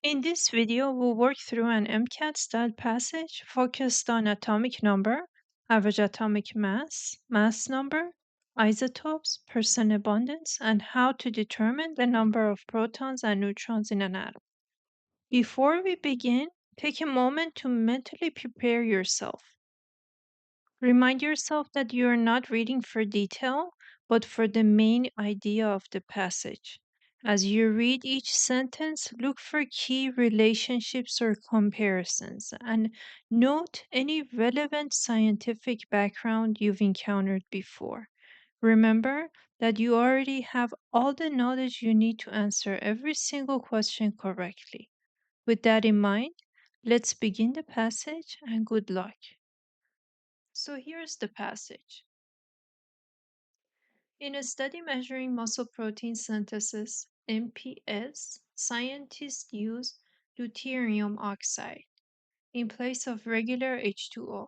In this video, we'll work through an MCAT-style passage focused on atomic number, average atomic mass, mass number, isotopes, percent abundance, and how to determine the number of protons and neutrons in an atom. Before we begin, take a moment to mentally prepare yourself. Remind yourself that you are not reading for detail, but for the main idea of the passage. As you read each sentence, look for key relationships or comparisons and note any relevant scientific background you've encountered before. Remember that you already have all the knowledge you need to answer every single question correctly. With that in mind, let's begin the passage and good luck. So here's the passage. In a study measuring muscle protein synthesis, MPS, scientists use deuterium oxide in place of regular H2O.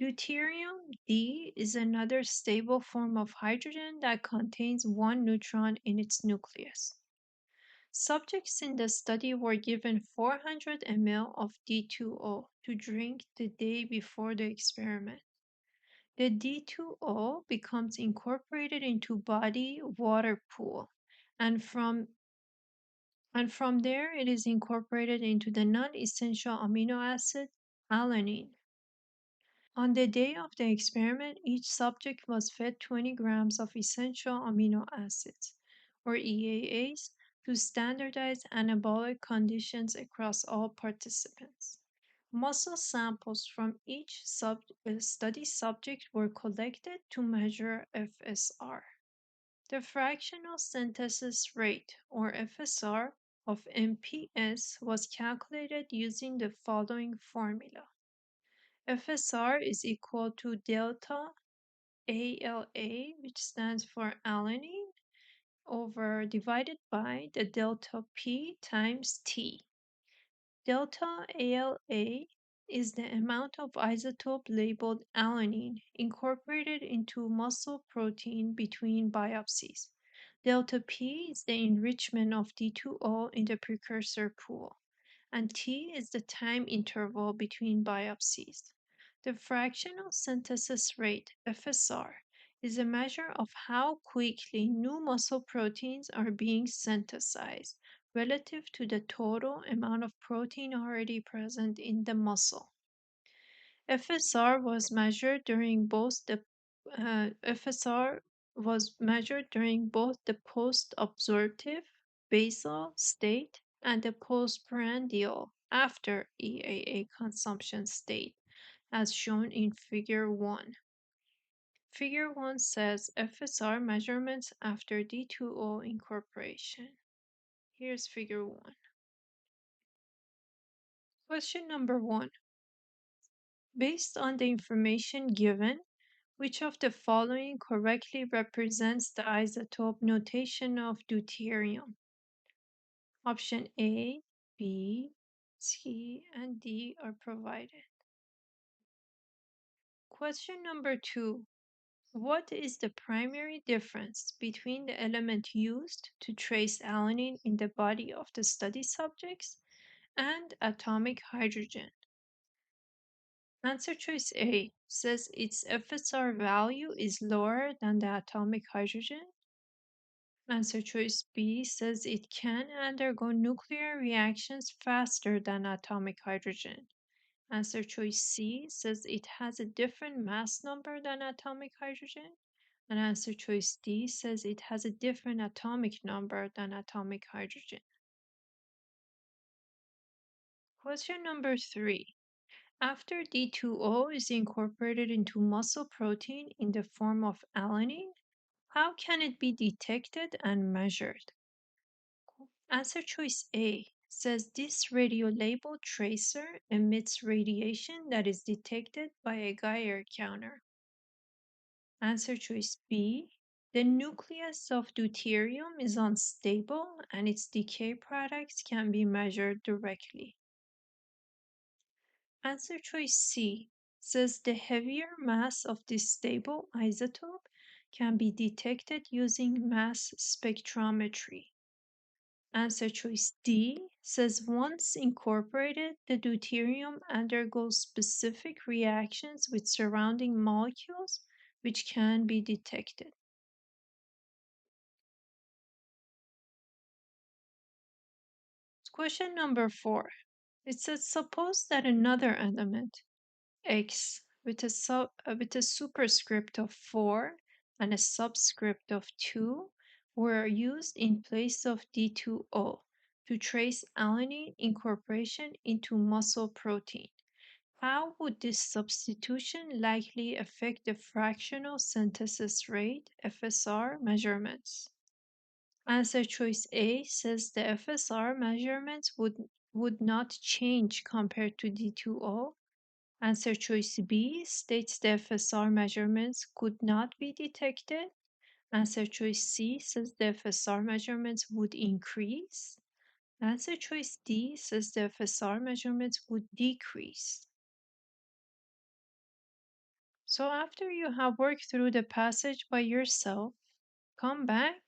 Deuterium D is another stable form of hydrogen that contains one neutron in its nucleus. Subjects in the study were given 400 ml of D2O to drink the day before the experiment. The D2O becomes incorporated into body water pool, and from there it is incorporated into the non-essential amino acid alanine. On the day of the experiment, each subject was fed 20 grams of essential amino acids, or EAAs, to standardize anabolic conditions across all participants. Muscle samples from each study subject were collected to measure FSR. The fractional synthesis rate, or FSR, of MPS was calculated using the following formula. FSR is equal to delta ALA, which stands for alanine, over divided by the delta P times T. Delta ALA is the amount of isotope labeled alanine incorporated into muscle protein between biopsies. Delta P is the enrichment of D2O in the precursor pool, and T is the time interval between biopsies. The fractional synthesis rate, FSR, is a measure of how quickly new muscle proteins are being synthesized relative to the total amount of protein already present in the muscle. FSR was measured during both the FSR was measured during both the post-absorptive basal state and the postprandial after EAA consumption state, as shown in Figure 1. Figure 1 says FSR measurements after D2O incorporation. Here's Figure 1. Question number 1. Based on the information given, which of the following correctly represents the isotope notation of deuterium? Option A, B, C, and D are provided. Question number 2. What is the primary difference between the element used to trace alanine in the body of the study subjects and atomic hydrogen? Answer choice A says its FSR value is lower than the atomic hydrogen. Answer choice B says it can undergo nuclear reactions faster than atomic hydrogen. Answer choice C says it has a different mass number than atomic hydrogen. And answer choice D says it has a different atomic number than atomic hydrogen. Question number 3. After D2O is incorporated into muscle protein in the form of alanine, how can it be detected and measured? Answer choice A says this radiolabeled tracer emits radiation that is detected by a Geiger counter. Answer choice B, the nucleus of deuterium is unstable and its decay products can be measured directly. Answer choice C says the heavier mass of this stable isotope can be detected using mass spectrometry. Answer choice D says once incorporated, the deuterium undergoes specific reactions with surrounding molecules which can be detected. Question number 4. It says suppose that another element, X, with a superscript of 4 and a subscript of 2 were used in place of D2O to trace alanine incorporation into muscle protein. How would this substitution likely affect the fractional synthesis rate FSR measurements? Answer choice A says the FSR measurements would not change compared to D2O. Answer choice B states the FSR measurements could not be detected. Answer choice C says the FSR measurements would increase. Answer choice D says the FSR measurements would decrease. So after you have worked through the passage by yourself, come back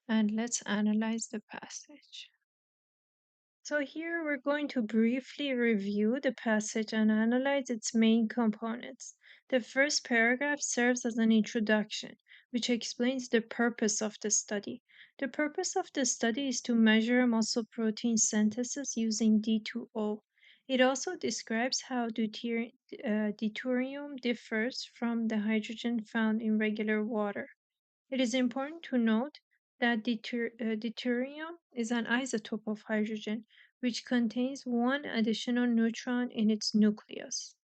and let's analyze the passage. So here we're going to briefly review the passage and analyze its main components. The first paragraph serves as an introduction, which explains the purpose of the study. The purpose of the study is to measure muscle protein synthesis using D2O. It also describes how deuterium differs from the hydrogen found in regular water. It is important to note that deuterium is an isotope of hydrogen, which contains one additional neutron in its nucleus.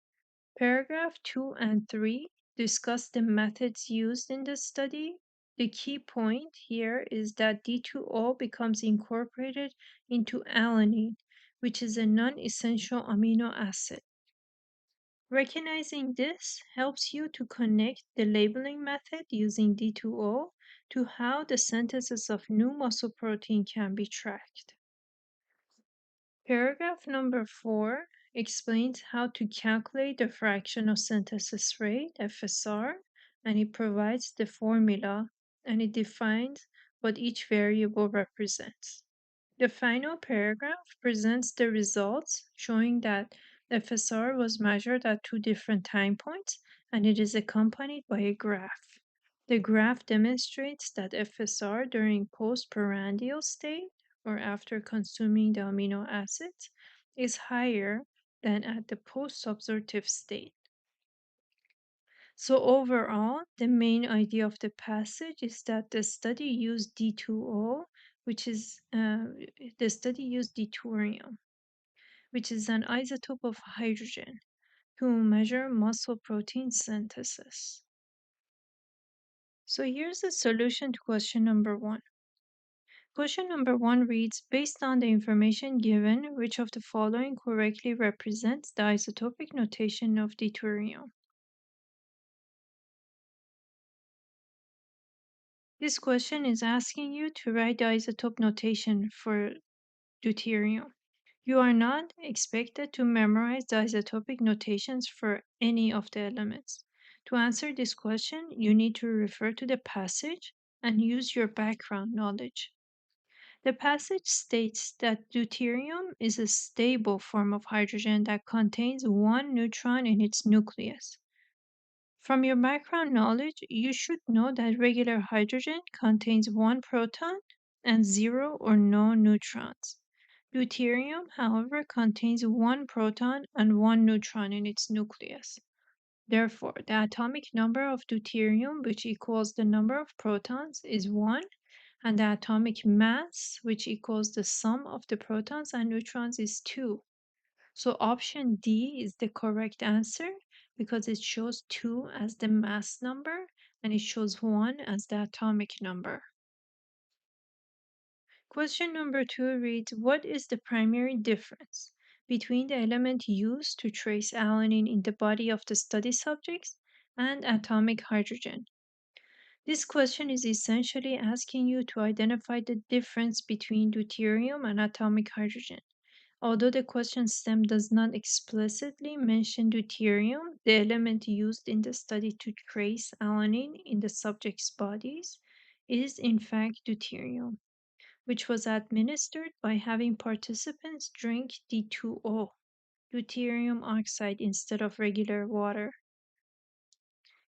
Paragraph 2 and 3 discuss the methods used in the study. The key point here is that D2O becomes incorporated into alanine, which is a non essential amino acid. Recognizing this helps you to connect the labeling method using D2O to how the synthesis of new muscle protein can be tracked. Paragraph number 4 explains how to calculate the fractional synthesis rate, FSR, and it provides the formula and it defines what each variable represents. The final paragraph presents the results, showing that FSR was measured at two different time points and it is accompanied by a graph. The graph demonstrates that FSR during postprandial state or after consuming the amino acids is higher than at the post-absorptive state. So overall, the main idea of the passage is that the study used D2O, which is the study used deuterium, which is an isotope of hydrogen, to measure muscle protein synthesis. So here's the solution to question number 1. Question number 1 reads, based on the information given, which of the following correctly represents the isotopic notation of deuterium? This question is asking you to write the isotope notation for deuterium. You are not expected to memorize the isotopic notations for any of the elements. To answer this question, you need to refer to the passage and use your background knowledge. The passage states that deuterium is a stable form of hydrogen that contains one neutron in its nucleus. From your background knowledge, you should know that regular hydrogen contains one proton and zero or no neutrons. Deuterium, however, contains one proton and one neutron in its nucleus. Therefore, the atomic number of deuterium, which equals the number of protons, is 1, and the atomic mass, which equals the sum of the protons and neutrons, is 2. So option D is the correct answer because it shows 2 as the mass number and it shows 1 as the atomic number. Question number 2 reads, what is the primary difference between the element used to trace alanine in the body of the study subjects and atomic hydrogen? This question is essentially asking you to identify the difference between deuterium and atomic hydrogen. Although the question stem does not explicitly mention deuterium, the element used in the study to trace alanine in the subject's bodies is in fact deuterium. which was administered by having participants drink D2O, deuterium oxide, instead of regular water.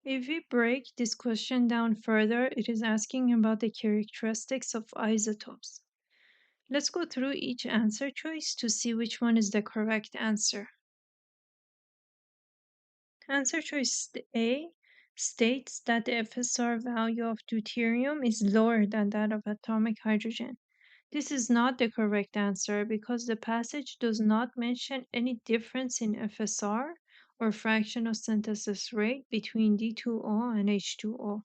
If we break this question down further, it is asking about the characteristics of isotopes. Let's go through each answer choice to see which one is the correct answer. Answer choice A states that the FSR value of deuterium is lower than that of atomic hydrogen. This is not the correct answer because the passage does not mention any difference in FSR or fraction of synthesis rate between D2O and H2O.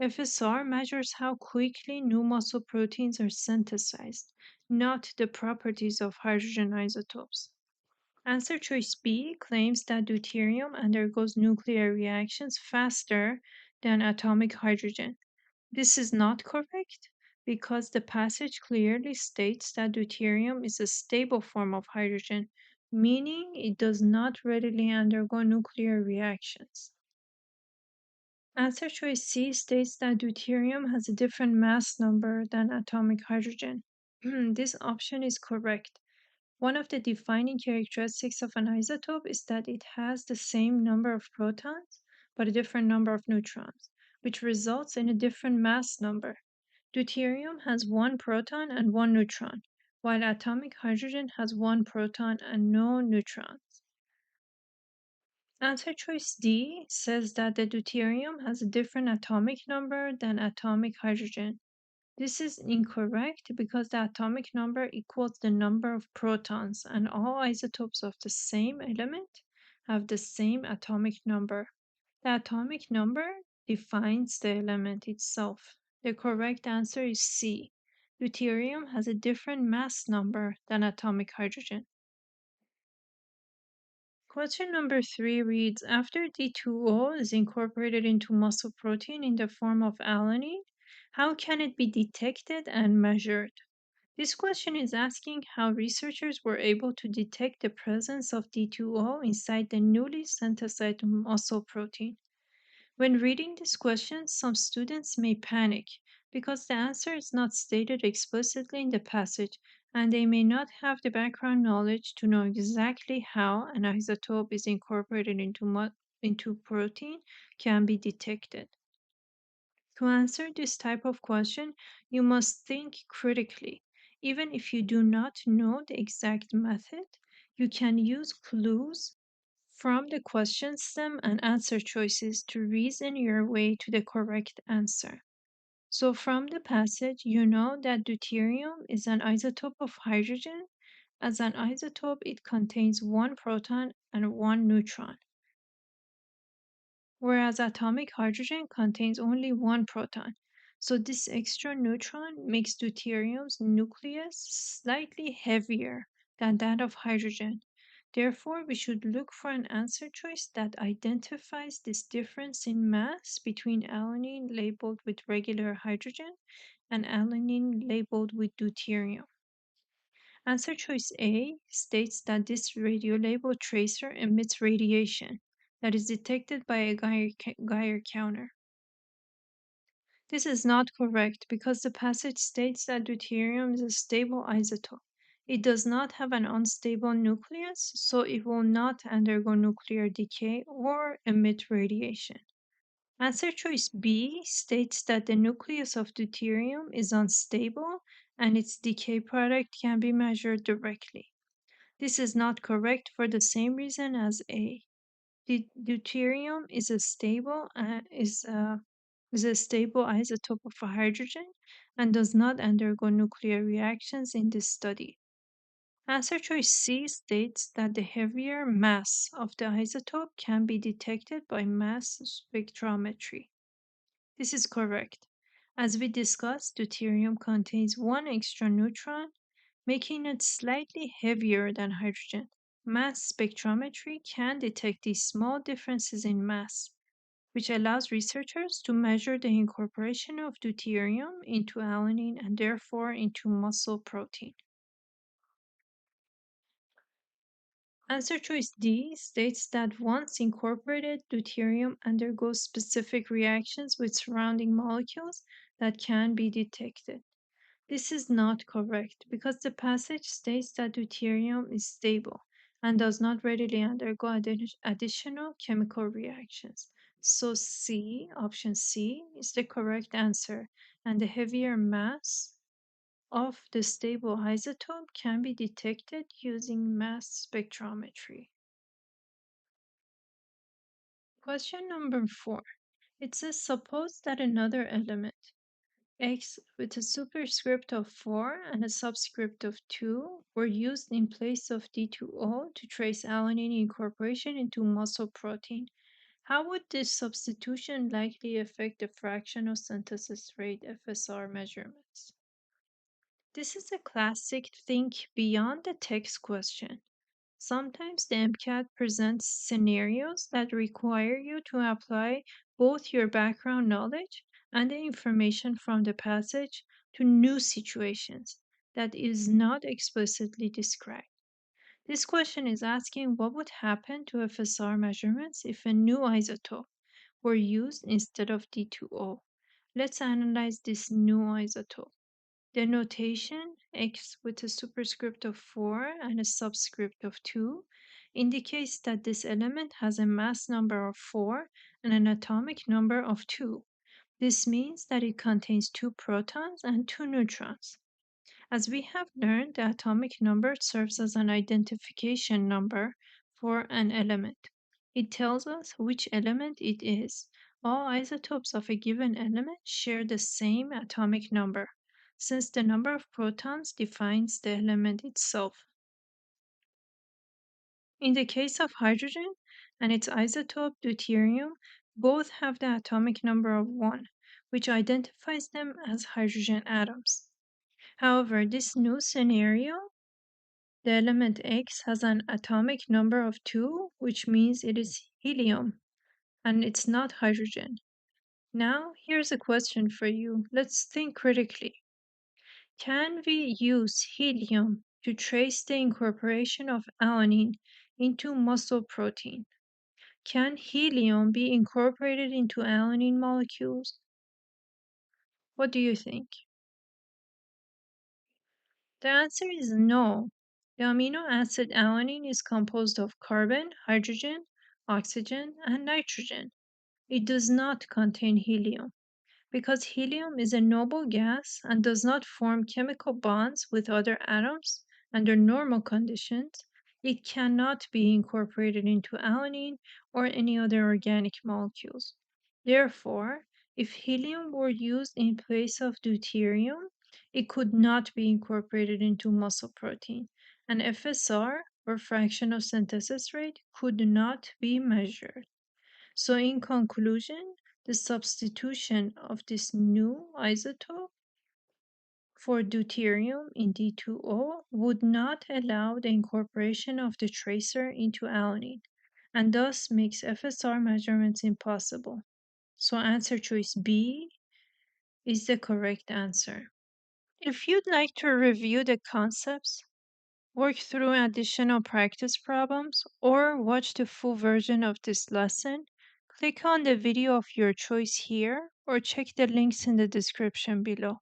FSR measures how quickly new muscle proteins are synthesized, not the properties of hydrogen isotopes. Answer choice B claims that deuterium undergoes nuclear reactions faster than atomic hydrogen. This is not correct because the passage clearly states that deuterium is a stable form of hydrogen, meaning it does not readily undergo nuclear reactions. Answer choice C states that deuterium has a different mass number than atomic hydrogen. This option is correct. One of the defining characteristics of an isotope is that it has the same number of protons but a different number of neutrons, which results in a different mass number. Deuterium has one proton and one neutron, while atomic hydrogen has one proton and no neutrons. Answer choice D says that the deuterium has a different atomic number than atomic hydrogen. This is incorrect because the atomic number equals the number of protons, and all isotopes of the same element have the same atomic number. The atomic number defines the element itself. The correct answer is C. Deuterium has a different mass number than atomic hydrogen. Question number 3 reads, after D2O is incorporated into muscle protein in the form of alanine, how can it be detected and measured? This question is asking how researchers were able to detect the presence of D2O inside the newly synthesized muscle protein. When reading this question, some students may panic because the answer is not stated explicitly in the passage and they may not have the background knowledge to know exactly how an isotope is incorporated into protein can be detected. To answer this type of question, you must think critically. Even if you do not know the exact method, you can use clues from the question stem and answer choices to reason your way to the correct answer. So, from the passage, you know that deuterium is an isotope of hydrogen. As an isotope, it contains one proton and one neutron, whereas atomic hydrogen contains only one proton. So, this extra neutron makes deuterium's nucleus slightly heavier than that of hydrogen. Therefore, we should look for an answer choice that identifies this difference in mass between alanine labeled with regular hydrogen and alanine labeled with deuterium. Answer choice A states that this radiolabeled tracer emits radiation that is detected by a Geiger counter. This is not correct because the passage states that deuterium is a stable isotope. It does not have an unstable nucleus, so it will not undergo nuclear decay or emit radiation. Answer choice B states that the nucleus of deuterium is unstable and its decay product can be measured directly. This is not correct for the same reason as A. Deuterium is a stable isotope of hydrogen and does not undergo nuclear reactions in this study. Answer choice C states that the heavier mass of the isotope can be detected by mass spectrometry. This is correct. As we discussed, deuterium contains one extra neutron, making it slightly heavier than hydrogen. Mass spectrometry can detect these small differences in mass, which allows researchers to measure the incorporation of deuterium into alanine and therefore into muscle protein. Answer choice D states that once incorporated, deuterium undergoes specific reactions with surrounding molecules that can be detected. This is not correct because the passage states that deuterium is stable and does not readily undergo additional chemical reactions. So C, option C, is the correct answer, and the heavier mass of the stable isotope can be detected using mass spectrometry. Question number 4. It says suppose that another element, X with a superscript of 4 and a subscript of 2, were used in place of D2O to trace alanine incorporation into muscle protein. How would this substitution likely affect the fractional synthesis rate FSR measurements? This is a classic think beyond the text question. Sometimes the MCAT presents scenarios that require you to apply both your background knowledge and the information from the passage to new situations that is not explicitly described. This question is asking what would happen to FSR measurements if a new isotope were used instead of D2O. Let's analyze this new isotope. The notation X with a superscript of 4 and a subscript of 2 indicates that this element has a mass number of 4 and an atomic number of 2. This means that it contains 2 protons and 2 neutrons. As we have learned, the atomic number serves as an identification number for an element. It tells us which element it is. All isotopes of a given element share the same atomic number, since the number of protons defines the element itself. In the case of hydrogen and its isotope deuterium, both have the atomic number of 1, which identifies them as hydrogen atoms. However, this new scenario, the element X has an atomic number of 2, which means it is helium, and it's not hydrogen. Now, here's a question for you. Let's think critically. Can we use helium to trace the incorporation of alanine into muscle protein? Can helium be incorporated into alanine molecules? What do you think? The answer is no. The amino acid alanine is composed of carbon, hydrogen, oxygen, and nitrogen. It does not contain helium. Because helium is a noble gas and does not form chemical bonds with other atoms under normal conditions, it cannot be incorporated into alanine or any other organic molecules. Therefore, if helium were used in place of deuterium, it could not be incorporated into muscle protein, and FSR, or fractional synthesis rate, could not be measured. So, in conclusion, the substitution of this new isotope for deuterium in D2O would not allow the incorporation of the tracer into alanine and thus makes FSR measurements impossible. So, answer choice B is the correct answer. If you'd like to review the concepts, work through additional practice problems, or watch the full version of this lesson, click on the video of your choice here or check the links in the description below.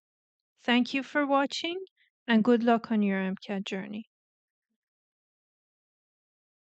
Thank you for watching and good luck on your MCAT journey.